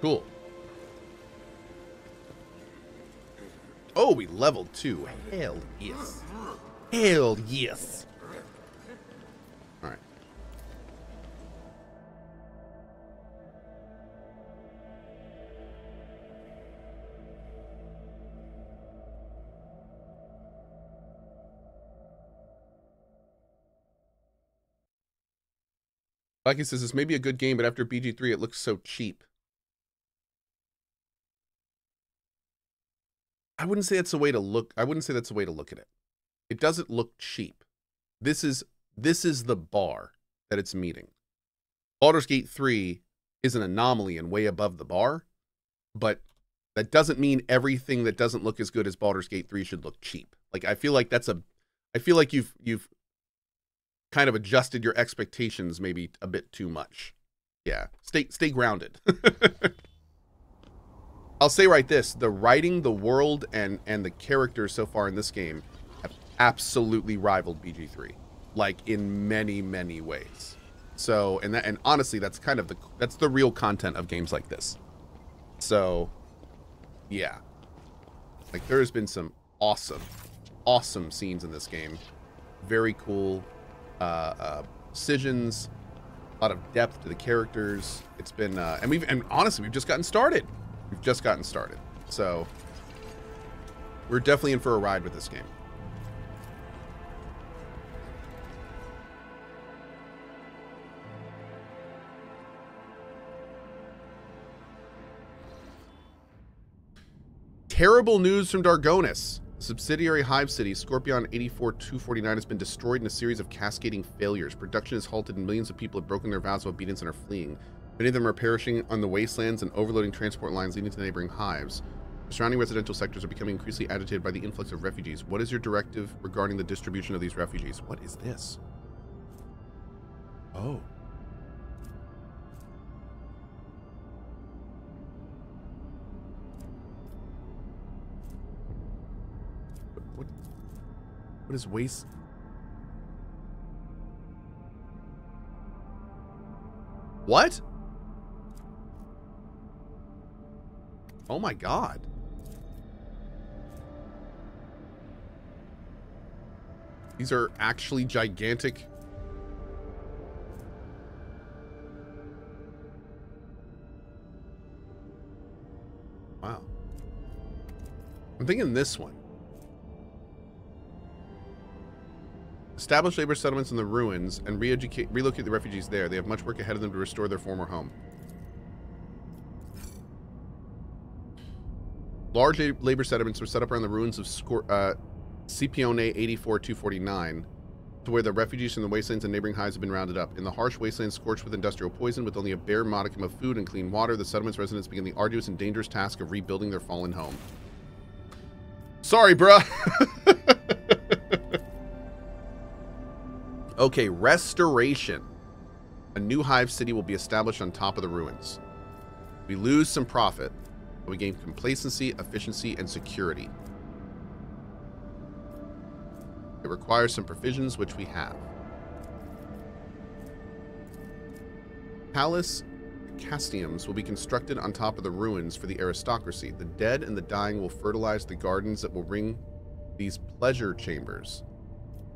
Cool. Oh, we leveled too. Hell yes. Hell yes. All right. Lucky says this may be a good game, but after BG3 it looks so cheap. I wouldn't say that's the way to look. I wouldn't say that's the way to look at it. It doesn't look cheap. This is the bar that it's meeting. Baldur's Gate 3 is an anomaly and way above the bar, but that doesn't mean everything that doesn't look as good as Baldur's Gate 3 should look cheap. Like I feel like you've kind of adjusted your expectations maybe a bit too much. Yeah, stay grounded. I'll say right this, the writing, the world, and the characters so far in this game have absolutely rivaled BG3, like in many, many ways. So, and honestly, that's kind of that's the real content of games like this. So, yeah. Like there has been some awesome scenes in this game. Very cool decisions, a lot of depth to the characters. It's been, and honestly, we've just gotten started. We've just gotten started. So we're definitely in for a ride with this game. Terrible news from Dargonis. The subsidiary Hive City, Scorpion 84249, has been destroyed in a series of cascading failures. Production is halted and millions of people have broken their vows of obedience and are fleeing. Many of them are perishing on the wastelands and overloading transport lines leading to the neighboring hives. The surrounding residential sectors are becoming increasingly agitated by the influx of refugees. What is your directive regarding the distribution of these refugees? What is this? Oh. What is waste? What? Oh my God. These are actually gigantic. Wow. I'm thinking this one. Establish labor settlements in the ruins and relocate the refugees there. They have much work ahead of them to restore their former home. Large labor settlements were set up around the ruins of Scipione 84249, to where the refugees from the wastelands and neighboring hives have been rounded up. In the harsh wastelands scorched with industrial poison, with only a bare modicum of food and clean water, the settlement's residents begin the arduous and dangerous task of rebuilding their fallen home. Sorry, bruh. Okay, restoration. A new hive city will be established on top of the ruins. We lose some profit, but we gain complacency, efficiency, and security. It requires some provisions, which we have. Palace castiums will be constructed on top of the ruins for the aristocracy. The dead and the dying will fertilize the gardens that will bring these pleasure chambers.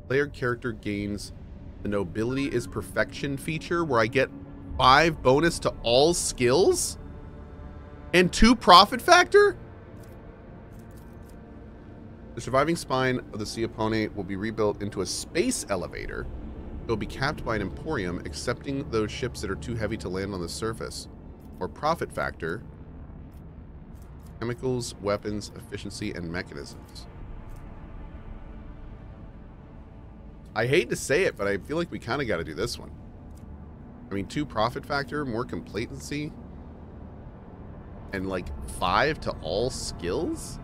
Player character gains the nobility is perfection feature, where I get 5 bonus to all skills and 2 profit factor. The surviving spine of the Scipione will be rebuilt into a space elevator. It will be capped by an emporium, accepting those ships that are too heavy to land on the surface. Or profit factor, chemicals, weapons, efficiency, and mechanisms. I hate to say it, but I feel like we kind of got to do this one. I mean, 2 profit factor, more complacency, and like 5 to all skills?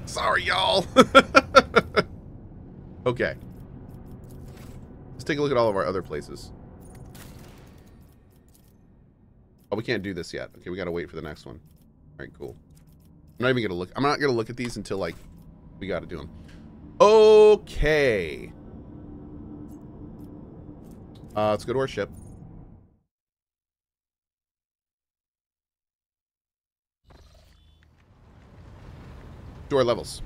Sorry, y'all. Okay. Let's take a look at all of our other places. Oh, we can't do this yet. Okay, we got to wait for the next one. All right, cool. I'm not even gonna look. I'm not gonna look at these until like we got to do them. Okay. Let's go to our ship. To our levels.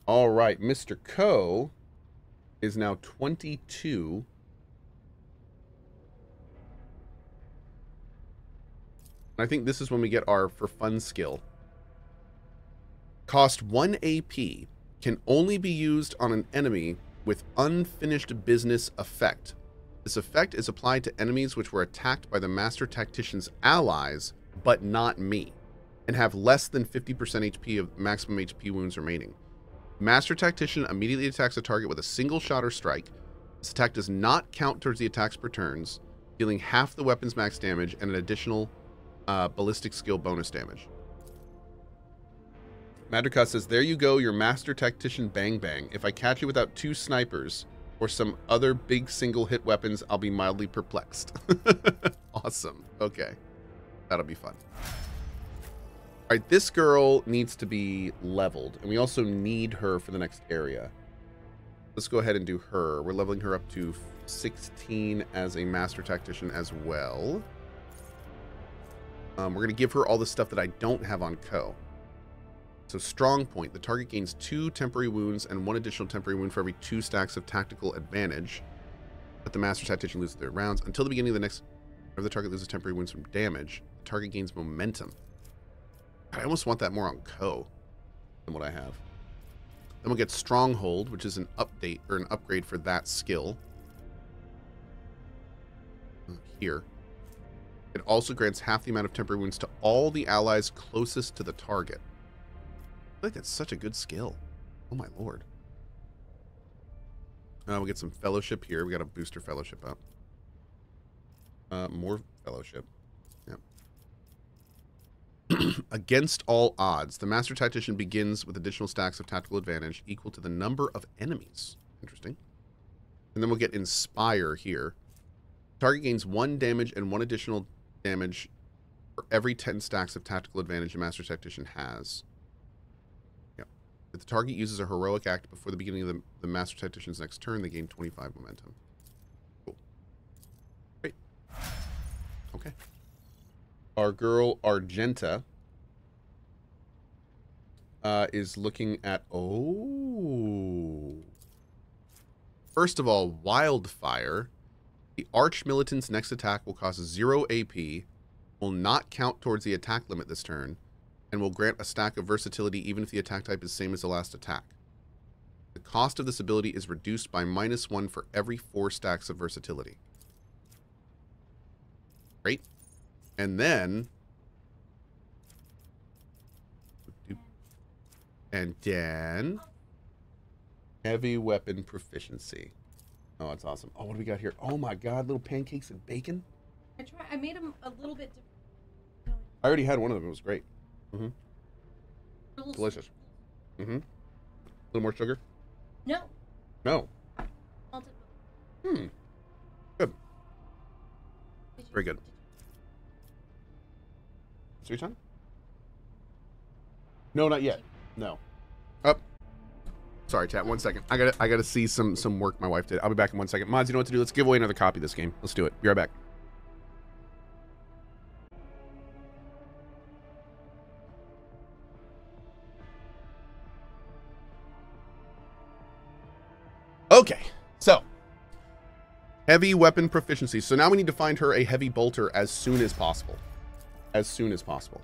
All right, Mr. Cohh is now 22. I think this is when we get our for fun skill. Cost 1 AP, can only be used on an enemy with unfinished business effect. This effect is applied to enemies which were attacked by the Master Tactician's allies, but not me, and have less than 50% HP of maximum HP wounds remaining. Master Tactician immediately attacks a target with a single shot or strike. This attack does not count towards the attacks per turns, dealing half the weapon's max damage and an additional ballistic skill bonus damage. Madrika says, there you go, your Master Tactician Bang Bang. If I catch you without 2 snipers or some other big single hit weapons, I'll be mildly perplexed. Awesome. Okay. That'll be fun. All right, this girl needs to be leveled, and we also need her for the next area. Let's go ahead and do her. We're leveling her up to 16 as a Master Tactician as well. We're going to give her all the stuff that I don't have on Cohh. So strong point. The target gains 2 temporary wounds and 1 additional temporary wound for every 2 stacks of tactical advantage. But the Master Tactician loses their rounds. Until the beginning of the next... Whenever the target loses temporary wounds from damage, the target gains momentum. I almost want that more on Cohh than what I have. Then we'll get Stronghold, which is an update or an upgrade for that skill. Here. It also grants half the amount of temporary wounds to all the allies closest to the target. I feel like that's such a good skill. Oh my lord. We'll get some fellowship here. We got a booster fellowship up. More fellowship. Yep. Against all odds, the Master Tactician begins with additional stacks of tactical advantage equal to the number of enemies. Interesting. And then we'll get Inspire here. Target gains 1 damage and 1 additional damage for every 10 stacks of tactical advantage a Master Tactician has. Yep. If the target uses a heroic act before the beginning of the Master Tactician's next turn, they gain 25 momentum. Cool. Great. Okay. Our girl Argenta is looking at... Oh. First of all, Wildfire. The Arch Militant's next attack will cost 0 AP, will not count towards the attack limit this turn, and will grant a stack of versatility even if the attack type is same as the last attack. The cost of this ability is reduced by -1 for every 4 stacks of versatility. Great. And then... Heavy Weapon Proficiency. Oh, that's awesome. Oh, what do we got here? Oh my god, little pancakes and bacon. I made them a little bit different. I already had one of them. It was great. Delicious. A little more sugar? No. No. Good. Very good. Sweet time? No, not yet. No. Up. Sorry, chat. 1 second. I gotta see some work my wife did. I'll be back in 1 second. Mods, you know what to do. Let's give away another copy of this game. Let's do it. Be right back. Okay, so heavy weapon proficiency. So now we need to find her a heavy bolter as soon as possible. As soon as possible.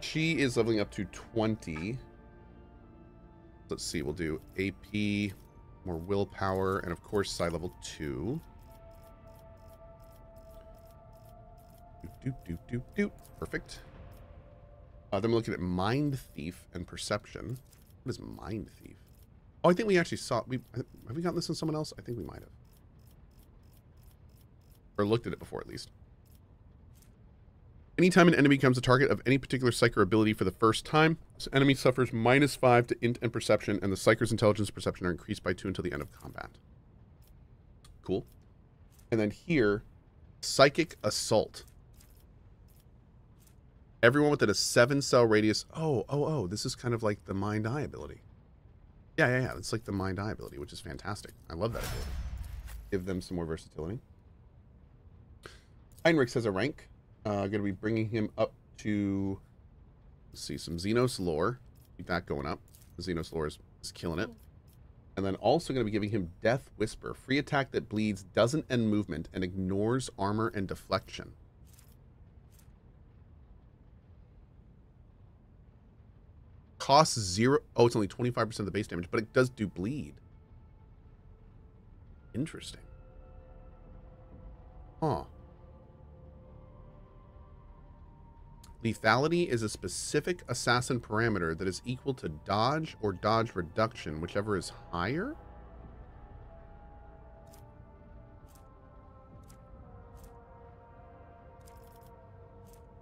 She is leveling up to 20. Let's see, we'll do AP, more willpower, and of course, psi level 2. Perfect. Then we're looking at Mind Thief and Perception. What is Mind Thief? Oh, I think we actually saw... Have we gotten this on someone else? I think we might have. Or looked at it before, at least. Anytime an enemy becomes a target of any particular Psyker ability for the first time, this enemy suffers -5 to Int and Perception, and the Psyker's Intelligence and Perception are increased by 2 until the end of combat. Cool. And then here, Psychic Assault. Everyone within a 7-cell radius. Oh, this is kind of like the Mind Eye ability. Yeah. It's like the Mind Eye ability, which is fantastic. I love that ability. Give them some more versatility. Heinrichs has a rank. Going to be bringing him up to, let's see, some Xenos lore. Keep that going up. Xenos lore is killing it. And then also going to be giving him Death Whisper. Free attack that bleeds, doesn't end movement, and ignores armor and deflection. Costs 0. Oh, it's only 25% of the base damage, but it does do bleed. Interesting. Huh. Lethality is a specific assassin parameter that is equal to dodge or dodge reduction, whichever is higher.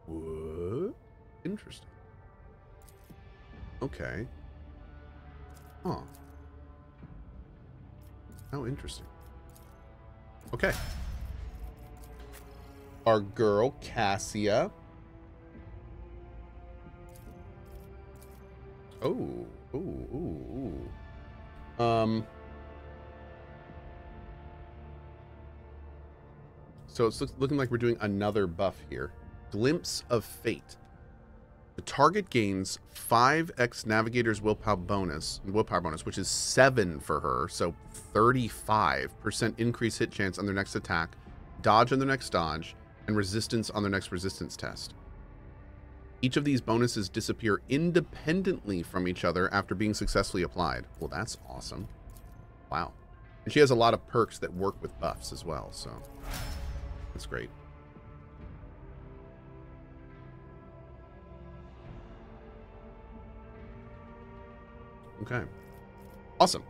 What? Interesting. Okay. Huh. How interesting. Okay. Our girl, Cassia. Oh. So it's looking like we're doing another buff here. Glimpse of Fate. The target gains 5x Navigator's willpower bonus, which is 7 for her, so 35% increased hit chance on their next attack, dodge on their next dodge, and resistance on their next resistance test. Each of these bonuses disappear independently from each other after being successfully applied. Well, that's awesome. Wow. And she has a lot of perks that work with buffs as well, so that's great. Okay. Awesome.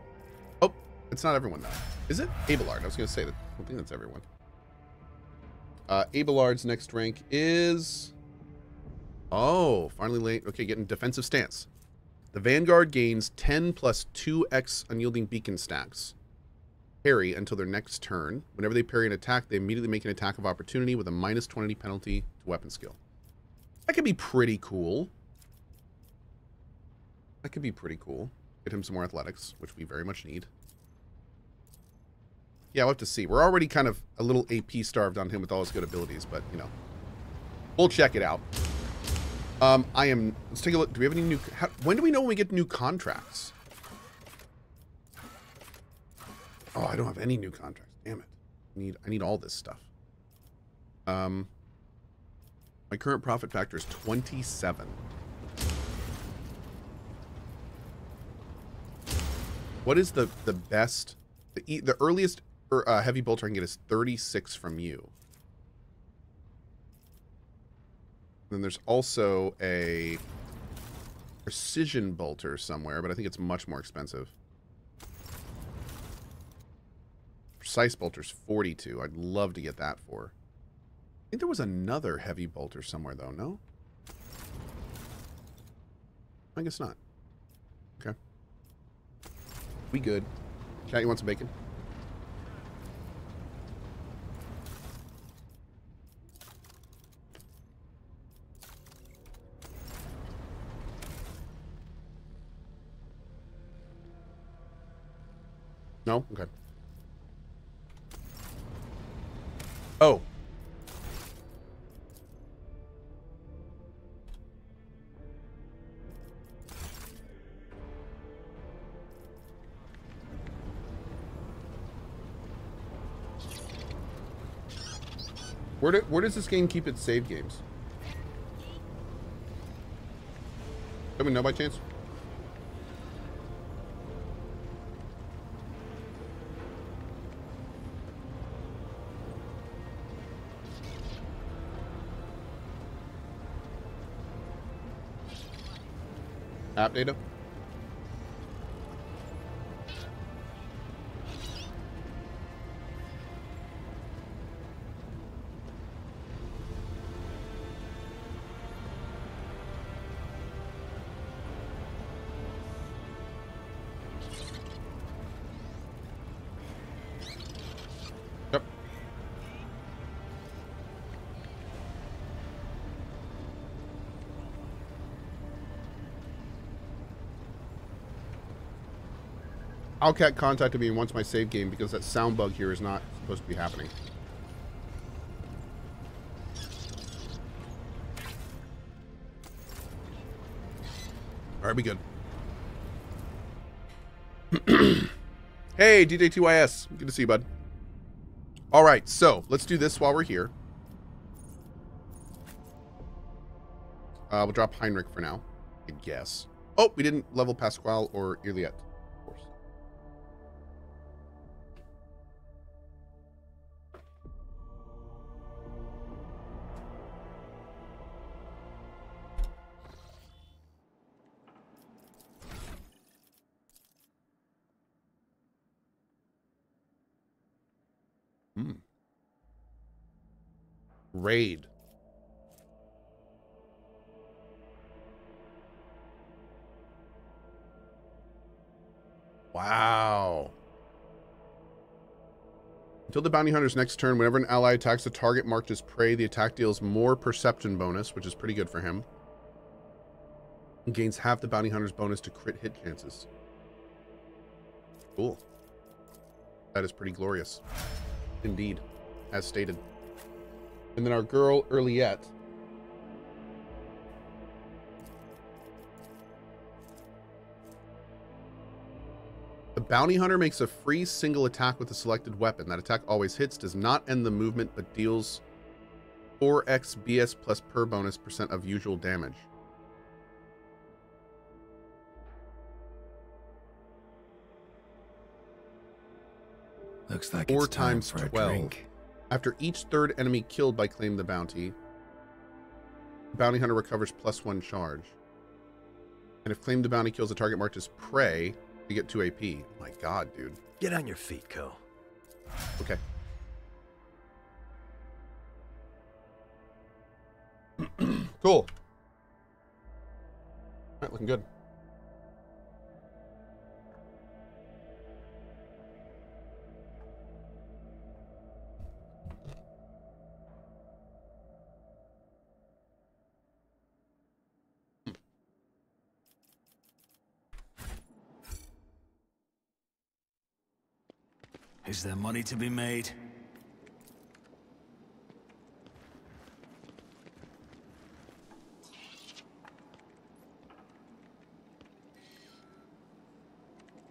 Oh, it's not everyone, though. Is it? Abelard. I was going to say that. I don't think that's everyone. Abelard's next rank is... Oh, finally late. Okay, getting defensive stance. The Vanguard gains 10 plus 2x unyielding beacon stacks. Parry until their next turn. Whenever they parry an attack, they immediately make an attack of opportunity with a minus 20 penalty to weapon skill. That could be pretty cool. That could be pretty cool. Get him some more athletics, which we very much need. Yeah, we'll have to see. We're already kind of a little AP starved on him with all his good abilities, but, you know. We'll check it out. Let's take a look. Do we have any new... when do we know when we get new contracts? Oh, I don't have any new contracts. Damn it. I need all this stuff. My current profit factor is 27. What is the best... The earliest heavy bolter I can get is 36 from you. Then there's also a precision bolter somewhere, but I think it's much more expensive. Precise bolter's 42. I'd love to get that for. I think there was another heavy bolter somewhere, though, no? I guess not. Okay. We good. Chat, you want some bacon? No? Okay. Oh. Where does this game keep its save games? Do we know by chance? App data? Yep. Howcat contacted me and wants my save game because that sound bug here is not supposed to be happening. All right, be good. Hey, DJ2YS. Good to see you, bud. All right, so let's do this while we're here. We'll drop Heinrich for now, I guess. Oh, we didn't level Pasquale or Iliette, of course. Raid. Wow. Until the bounty hunter's next turn, whenever an ally attacks a target marked as prey, the attack deals more perception bonus, which is pretty good for him. And gains half the bounty hunter's bonus to crit hit chances. Cool. That is pretty glorious. Indeed. As stated. And then our girl, Iliette. The bounty hunter makes a free single attack with a selected weapon. That attack always hits, does not end the movement, but deals 4x BS plus per bonus % of usual damage. Looks like 4 it's time times for a 12. drink. After each third enemy killed by Claim the Bounty, the bounty hunter recovers +1 charge. And if Claim the Bounty kills a target marked as prey, you get 2 AP. Oh my god, dude. Get on your feet, Cohh. Okay. Cool. Alright, looking good. Is there money to be made?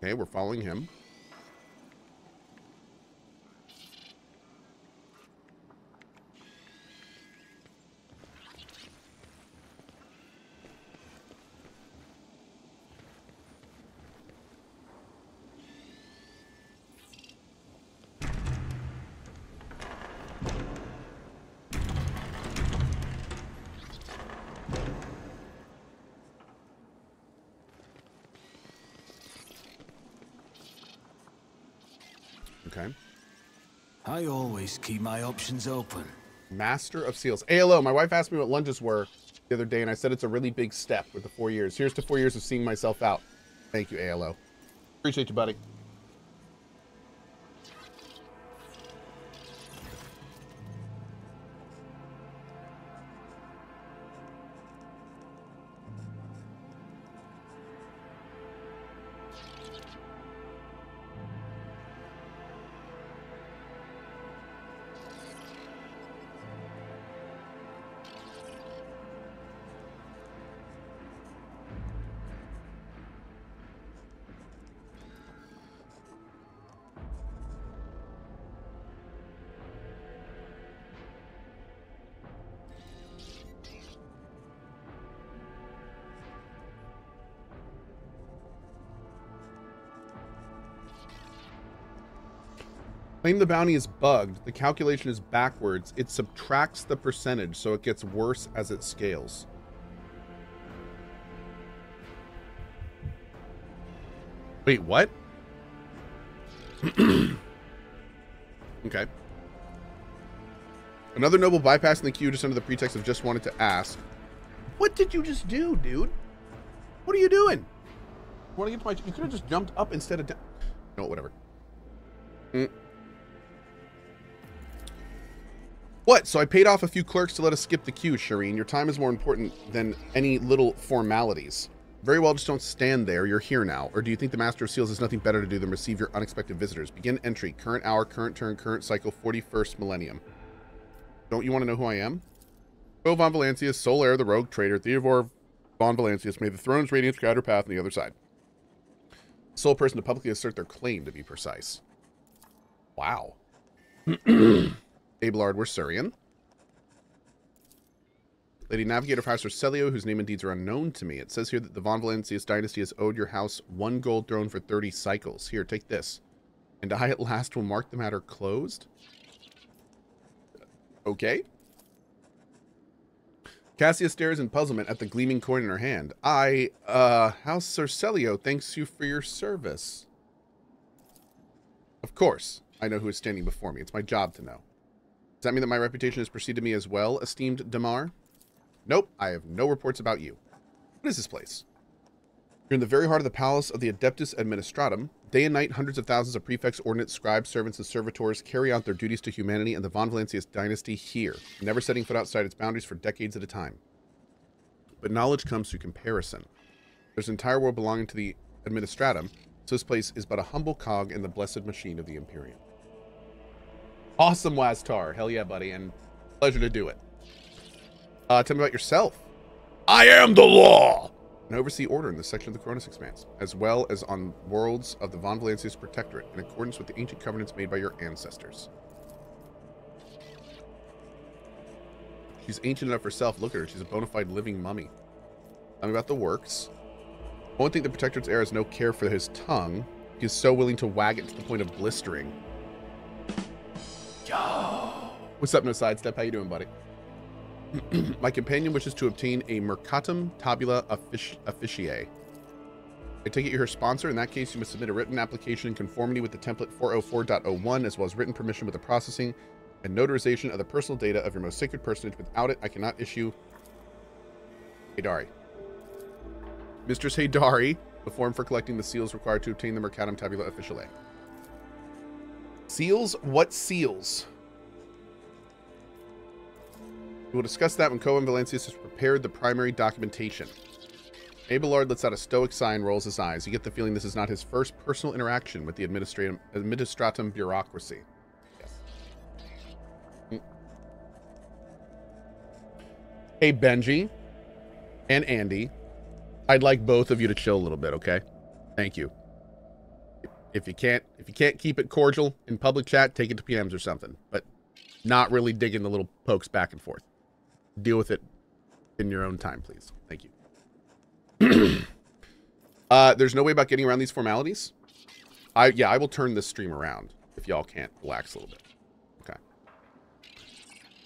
Okay, we're following him. Okay. I always keep my options open. Master of Seals. ALO, my wife asked me what lunges were the other day, and I said it's a really big step with the 4 years. Here's to 4 years of seeing myself out. Thank you, ALO. Appreciate you, buddy. Claim the Bounty is bugged. The calculation is backwards. It subtracts the percentage, so it gets worse as it scales. Wait, what? Okay. Another noble bypassing the queue just under the pretext of just wanted to ask. What did you just do, dude? What are you doing? Want to get to my... You could have just jumped up instead of down. No, whatever. What? So I paid off a few clerks to let us skip the queue, Shireen. Your time is more important than any little formalities. Very well, just don't stand there. You're here now. Or do you think the Master of Seals has nothing better to do than receive your unexpected visitors? Begin entry. Current hour, current turn, current cycle, 41st millennium. Don't you want to know who I am? Cohh von Valancius, sole heir of the rogue traitor, Theodore von Valancius, may the throne's radiance guide her path on the other side. Sole person to publicly assert their claim, to be precise. Wow. Abelard, we're Surian. Lady Navigator of House Celio, whose name and deeds are unknown to me. It says here that the von Valancius dynasty has owed your house 1 gold throne for 30 cycles. Here, take this. And I at last will mark the matter closed. Okay. Cassia stares in puzzlement at the gleaming coin in her hand. House Celio thanks you for your service. Of course, I know who is standing before me. It's my job to know. Does that mean that my reputation has preceded me as well, esteemed Damar? Nope, I have no reports about you. What is this place? You're in the very heart of the palace of the Adeptus Administratum. Day and night, hundreds of thousands of prefects, ordnance, scribes, servants, and servitors carry out their duties to humanity and the von Valancius dynasty here, never setting foot outside its boundaries for decades at a time. But knowledge comes through comparison. There's an entire world belonging to the Administratum, so this place is but a humble cog in the blessed machine of the Imperium. Awesome, Waztar. Hell yeah, buddy, and pleasure to do it. Tell me about yourself. I am the law! And oversee order in this section of the Cronus Expanse, as well as on worlds of the von Valancius Protectorate, in accordance with the ancient covenants made by your ancestors. She's ancient enough herself. Look at her. She's a bona fide living mummy. Tell me about the works. I won't think the Protectorate's heir has no care for his tongue. He is so willing to wag it to the point of blistering. Yo! What's up, No Sidestep? How you doing, buddy? My companion wishes to obtain a Mercatum Tabula Officiae. I take it you're her sponsor. In that case, you must submit a written application in conformity with the template 404.01, as well as written permission with the processing and notarization of the personal data of your most sacred personage. Without it, I cannot issue Haydari. Mistress Haydari, the form for collecting the seals required to obtain the Mercatum Tabula Officiae. Seals? What seals? We will discuss that when Cohh von Valancius has prepared the primary documentation. Abelard lets out a stoic sigh and rolls his eyes. You get the feeling this is not his first personal interaction with the Administratum bureaucracy. Yes. Hey, Benji and Andy, I'd like both of you to chill a little bit, okay? Thank you. If you can't keep it cordial in public chat, take it to PMs or something. But not really digging the little pokes back and forth. Deal with it in your own time, please. Thank you. There's no way about getting around these formalities. I will turn this stream around if y'all can't relax a little bit. Okay.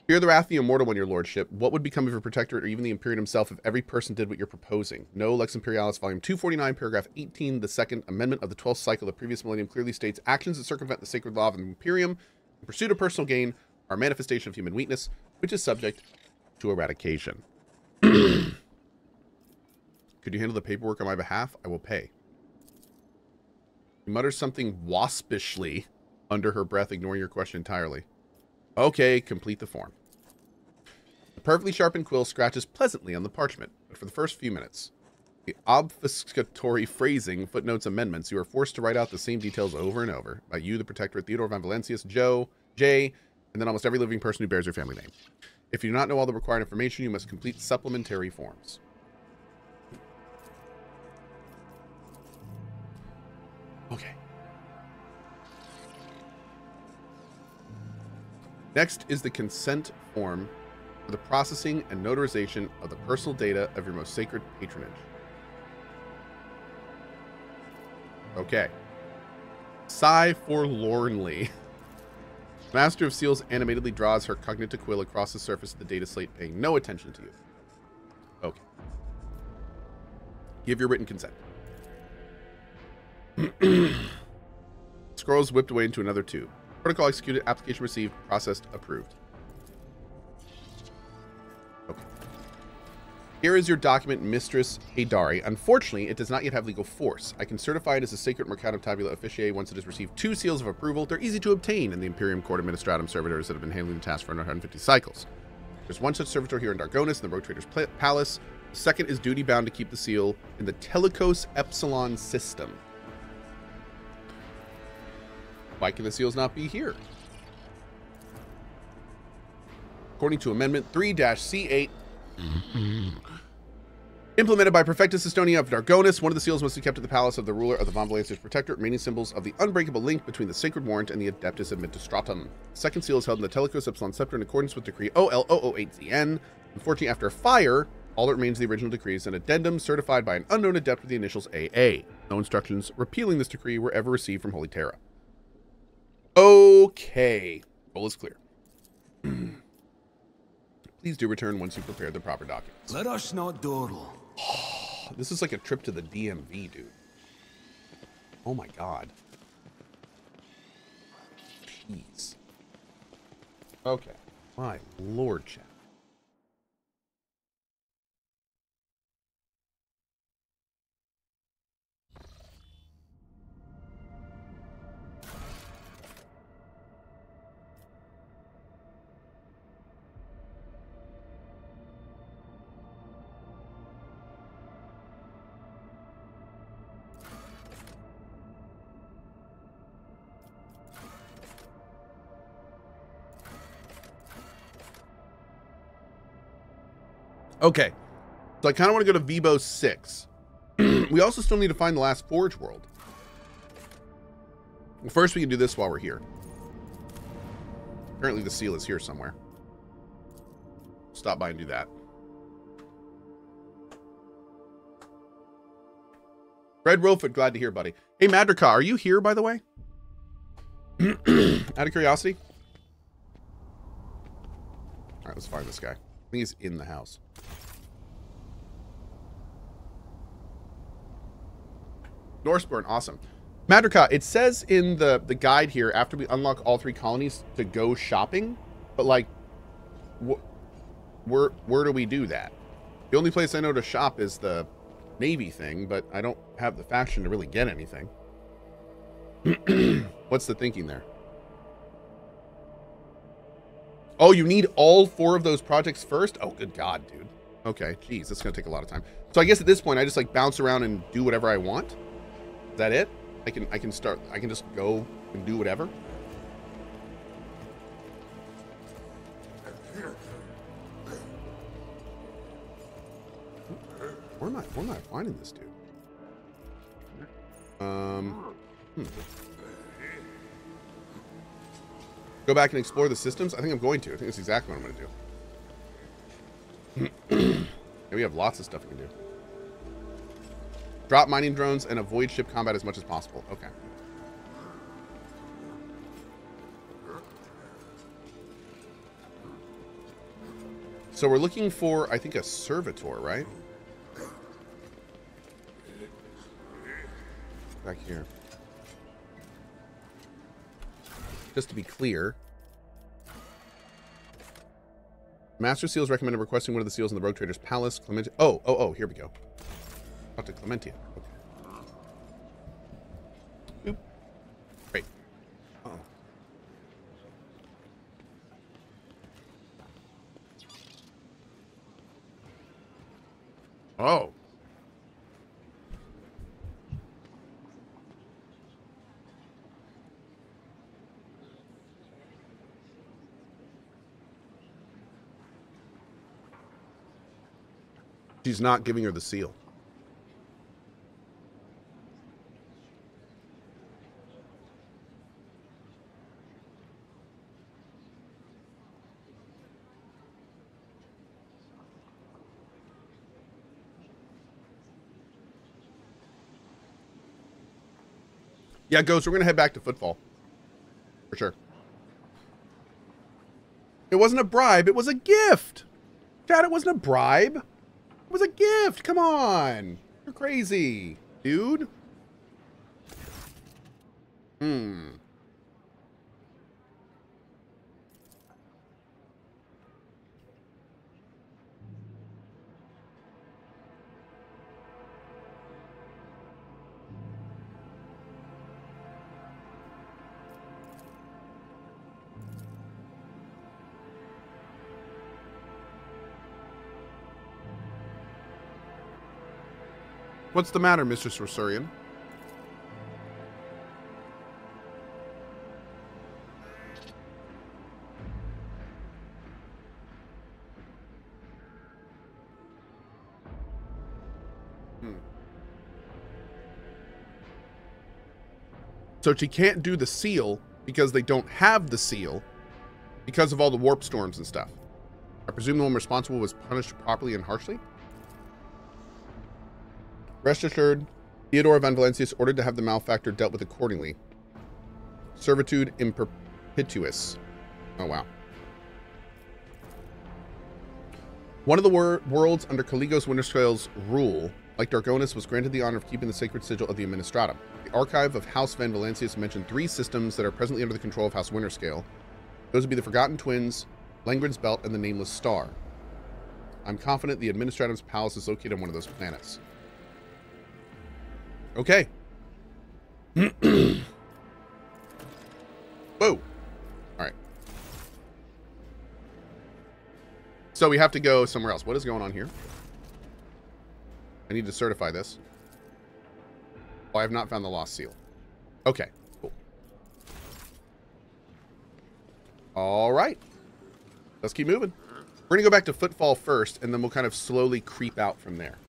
Fear the wrath of the immortal one, your lordship. What would become of your protectorate or even the Imperium himself if every person did what you're proposing? No, Lex Imperialis, volume 249, paragraph 18, the second amendment of the 12th cycle of the previous millennium clearly states actions that circumvent the sacred law of the Imperium in pursuit of personal gain are a manifestation of human weakness, which is subject to eradication. Could you handle the paperwork on my behalf? I will pay. He mutters something waspishly under her breath, ignoring your question entirely. Okay, complete the form. The perfectly sharpened quill scratches pleasantly on the parchment, but for the first few minutes, the obfuscatory phrasing, footnotes, amendments, you are forced to write out the same details over and over by you, the Protectorate, Theodore von Valancius, Jay, and then almost every living person who bears your family name. If you do not know all the required information, you must complete supplementary forms. Okay. Next is the consent form for the processing and notarization of the personal data of your most sacred patronage. Okay. Sigh forlornly. Master of Seals animatedly draws her cognita quill across the surface of the data slate, paying no attention to you. Okay. Give your written consent. Scrolls whipped away into another tube. Protocol executed, application received, processed, approved. Okay. Here is your document, Mistress Haydari. Unfortunately, it does not yet have legal force. I can certify it as a sacred Mercatum Tabula Officiae once it has received 2 seals of approval. They're easy to obtain in the Imperium Court Administratum servitors that have been handling the task for 150 cycles. There's one such servitor here in Dargonis, in the Rogue Trader's Palace. Second is duty bound to keep the seal in the Telecos Epsilon system. Why can the seals not be here? According to Amendment 3-C8, implemented by Perfectus Estonia of Dargonis, one of the seals must be kept at the palace of the ruler of the Von Valanciers Protector, remaining symbols of the unbreakable link between the Sacred Warrant and the Adeptus Administratum. The second seal is held in the Telecos Epsilon Scepter in accordance with Decree OL008ZN. Unfortunately, after a fire, all that remains of the original decree is an addendum certified by an unknown adept with the initials AA. No instructions repealing this decree were ever received from Holy Terra. Okay. Goal is clear. Please do return once you prepare the proper documents. Let us not dawdle. This is like a trip to the DMV, dude. Oh my god. Jeez. Okay. My lord, chat. Okay, so I kind of want to go to Vibo 6. We also still need to find the last Forge world. Well, first we can do this while we're here. Apparently the seal is here somewhere. Stop by and do that. Red Rofit, glad to hear, buddy. Hey, Madrika, are you here, by the way? Out of curiosity? All right, let's find this guy. I think he's in the house. Norseborn, awesome. Madrika, it says in the guide here, after we unlock all 3 colonies, to go shopping. But, like, where do we do that? The only place I know to shop is the Navy thing, but I don't have the faction to really get anything. What's the thinking there? Oh, you need all 4 of those projects first? Oh, good God, dude. Okay, geez, that's gonna take a lot of time. So I guess at this point, I just like bounce around and do whatever I want. Is that it? I can just go and do whatever. Where am I finding this dude? Go back and explore the systems? I think I'm going to. I think that's exactly what I'm going to do. Yeah, we have lots of stuff we can do. Drop mining drones and avoid ship combat as much as possible. Okay. So we're looking for, I think, a servitor, right? Back here. Just to be clear, Master Seals recommended requesting one of the seals in the Rogue Trader's Palace. Clementia. Oh, here we go. Talk to Clementia. Okay. Oop. Great. Uh-oh. Oh. She's not giving her the seal. Yeah, Ghost, we're going to head back to Footfall. For sure. It wasn't a bribe. It was a gift. Chad, it wasn't a bribe. It was a gift. Come on. You're crazy, dude. What's the matter, Mr. Sorcerian? So she can't do the seal because they don't have the seal because of all the warp storms and stuff. I presume the one responsible was punished properly and harshly? Rest assured, Theodore Van Valencius ordered to have the malefactor dealt with accordingly. Servitude in perpetuis. Oh, wow. One of the worlds under Caligos Winterscale's rule, like Dargonis, was granted the honor of keeping the sacred sigil of the Administratum. The archive of House Van Valencius mentioned 3 systems that are presently under the control of House Winterscale. Those would be the Forgotten Twins, Langren's Belt, and the Nameless Star. I'm confident the Administratum's palace is located on one of those planets. Okay. Whoa. All right. So we have to go somewhere else. What is going on here? I need to certify this. Oh, I have not found the lost seal. Okay, cool. All right. Let's keep moving. We're going to go back to Footfall first, and then we'll kind of slowly creep out from there.